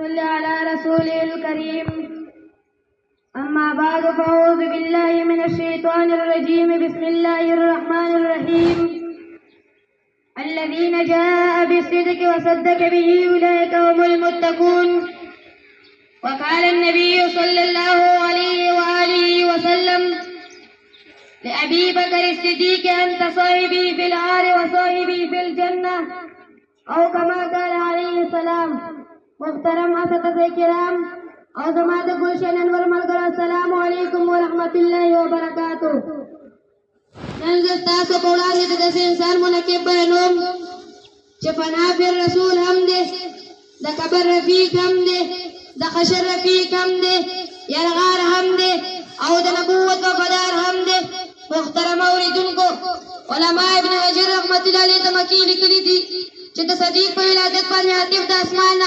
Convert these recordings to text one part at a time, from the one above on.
صل على رسوله الكريم. أما بعد فأعوذ بالله من الشيطان الرجيم. بسم الله الرحمن الرحيم. الذين جاء بالصدق وصدق به أولئك هم المتقون. وقال النبي صلى الله عليه وآله وسلم لأبي بكر الصديق أنت صاحبي في النار وصاحبي في الجنة أو كما قال عليه السلام. محترم اساتذہ کرام اور جماعت گلشن انور ملگر السلام علیکم ورحمۃ اللہ وبرکاتہ. نن تاسو په وړاندې د داسې انسان منقب بیانوم چې فنا پر رسول هم دی، د قبر رفیق هم دی، د حشر رفیق هم دی، یلغار هم دی او د نبوت وفادار هم دی. محترم اوریدونکو، علماء ابن حجر رحمت الله علیه د مکی لیکلي دي چې د صدیق په ولادت باندې عاطف د اسمان نه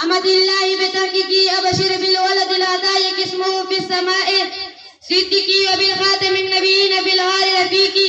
احمد الله بتحقیقی ابشر بالولد الهدايا اسمه في السماء صدیقی وبالخاتم النبیین في الهار رفیقی.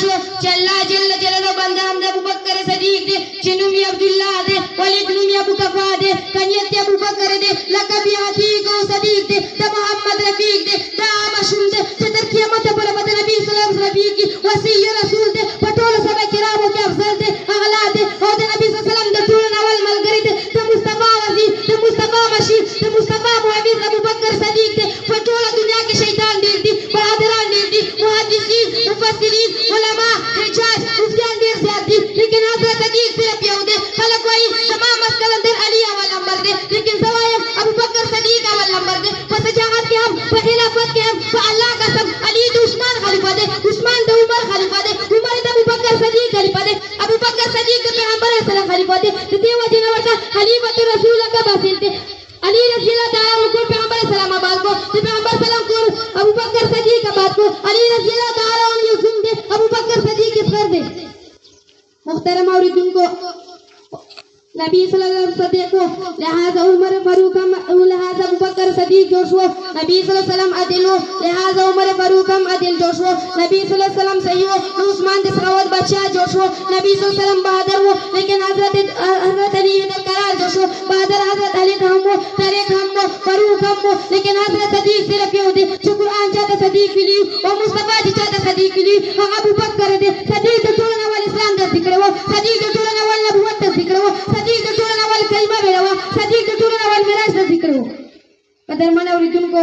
شو چې الله جل جلاله بنده هم د ابوبکر صدیق دی چې نوم یې عبدالله دی، ولید نوم یې ابوقفا دی، کنیت یې ابوبکر دی، لقب یې عتیق او صدیق دی، د محمد رفیق دی، دا مشهور دی چې تر قیامته پورې به د نبي صلی الله علیه وسلم رفیق وي، وصي رسول دی، په ټولو صحابه کرامو کې افضل دی، اغلا دی او د نبي صلی الله علیه وسلم د ټولو نه اول ملګری دی، د مصطفی وزیر، د مصطفی مشیر، د مصطفی محافظ ابوبکر صدیق دی. په ټوله دنیا کې شیطان ډېر دي، بهادران ډېر دي، محدثین، مفسرین، علماء، حجاج، مفتیان ډېر زیات دي، لیکن حضرت صدیق صرف یو دی. خلک وایي زما مسکلندر علي اول نمبر دی، لیکن زه وایم ابوبکر صدیق اول نمبر دی. په شجاعت کې هم، په خلافت کې هم، په الله قسم علي د عثمان خلیفه دی، عثمان د عمر خلیفه دی، عمر د ابوبکر صدیق خلیفه دی، ابوبکر صدیق د پیغمبر اسلام خلیفه دی. د دې وجې نه ورته خلیفۃ رسول الله حاصل دی. علی رضی اللہ تعالیٰ عنہ کو پیغمبر اسلام آباد کو، پیغمبر سلام کو ابوبکر صدیق آباد کو، علی رضی اللہ تعالیٰ عنہ یوسف دے، ابوبکر صدیق اصغر دے. محترم اوریدونکو، نبی صلی اللہ علیہ وسلم کو لہذا عمر فاروق لہذا ابوبکر صدیق جوش ہو، نبی صلی اللہ علیہ وسلم عدل ہو، لہذا عمر فاروق ہم عدل جوش ہو، نبی صلی اللہ علیہ وسلم صحیح ہو، عثمان دے سخاوت بادشاہ جوش ہو، نبی صلی اللہ علیہ وسلم بہادر ہو، لیکن حضرت علی قرار جوش ہو، بہادر حضرت علی ہم ہو، طریق ہم ہو، فاروق ہم ہو، لیکن حضرت صدیق صرف یہ دے جو قرآن چاہتا صدیق ملی اور مصطفیٰ جی چاہتا صدیق ملی. ہم ابوبکر دے صدیق دے ټولنه ول اسلام دے ذکر ہو، صدیق دے ټولنه ول نبوت دے ذکر ہو، صدیق دے ټولنه ول کلمه ویلوا، صدیق دے ټولنه ول میراث دے ذکر ہو. قدرمن اوریدونکو،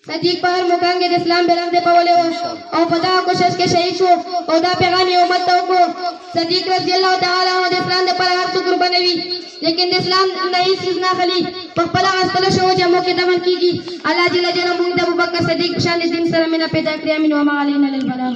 صدیق په هر مقام کې د اسلام بیرغ دې پولې او په دغه کوشش کې شهید شو او دا پیغام یې امت ته وکړو. صدیق رضی الله تعالی عنہ د اسلام دپاره هر څه قربانوي، لیکن د اسلام نه هېڅ څیز نه اخلي، په خپله غستله شوو جامو کې دفن کېږي. الله جل جلاله موږ د ابوبکر صدیق په شان د دین سره مینه پیدا کړې. امین وما علینا الا البلاغ.